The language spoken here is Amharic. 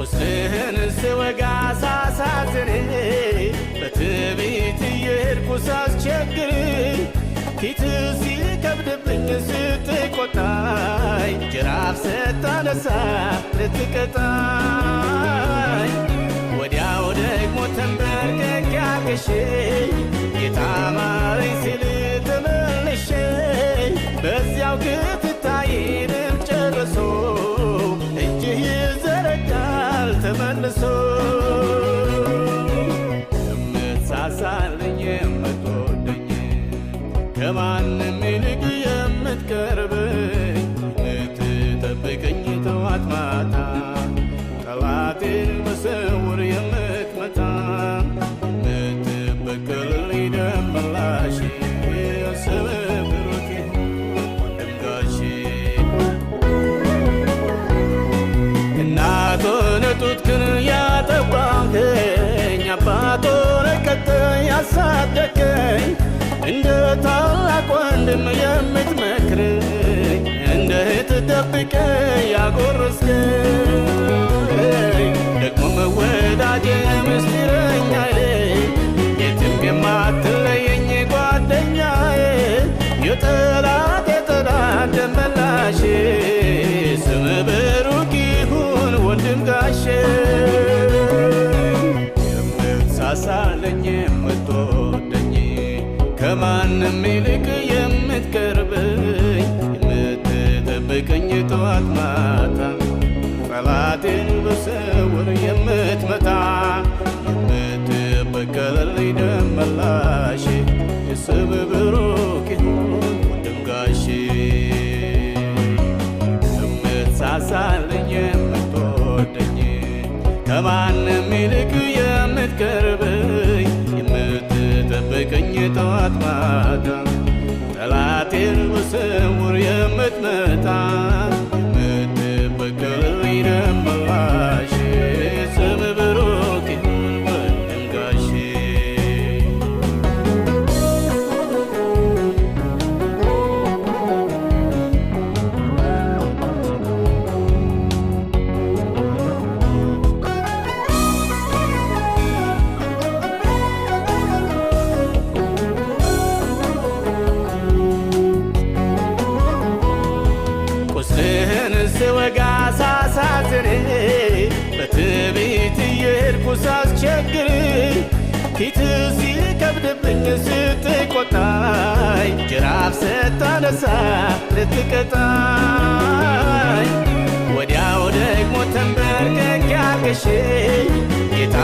ቁስልህን ስወጋ ሳሳዝን በትዕቢት እየሄድኩ ሳስቸግር ፊት ሲከብድብኝ ስትቆጣኝ ጅራፍ ስታነሳ ልትቀጣኝ ወዲያው ደግሞ ተንበርክኬ አልቅሼ ጌታ ማረኝ ሲል ተመልሼ በዚያው ክትታይንም ጨርሶ እጅህ ይዘረጋል ተመልሶ የምትሳሳልኝ የምትወደኝ ከማንም ይልቅ የምትቀርበኝ የምትጠብቀኝ ጠዋት ማታ ጠላቴን በስውር የምትመታ የምትበቀልልኝ ደም መላሽ ስምህ ብሩክ ወንድም ጋሼ እናት ሆነህ ጡትህን ያጠባኸኝ አባት ሆነህ ቀጥተህ ያሳደግከኝ እንደ ታላቅ ወንድም የምትመክረኝ እንደ እህት ጠብቀኝ ያጎረስከኝ ደግሞም ወዳጄ ምስጢረኛዬ የትም የማትለየኝ ጓደኛዬ የጠላት ደም መላሼ ስምህ ብሩክ ይሁን ወንድም ጋሼ የምትሳሳለኝ የምትወደኝ ከማንም ይልቅ የምትቀርበኝ የምትጠብቀኝ ጠዋት ማታ ጠላቴን በስውር የምትመታ የምትበቀልልኝ ደም መላሼ ስምህ ብሩክ ይሁን ወንድም ጋሼ የምትሳሳልኝ የምትወደኝ ከማንም ይልቅ የምትቀርበኝ የምትጠብቀኝ ጠዋት ማታ ጠላቴን በስውር የምትመታ የምትበቀልልኝ ደም መላሼ ስምህ ብሩክ ይሁን ወንድም ጋሼ ቁስልህን ስወጋ ሳሳዝን በትዕቢት እየሄድኩ ሳስቸግር ፊት ሲከብድብኝ ስትቆጣኝ ጅራፍ ስታነሳ ልትቀጣኝ ወዲያው ደግሞ ተንበርክኬ አልቅሼ ጌታ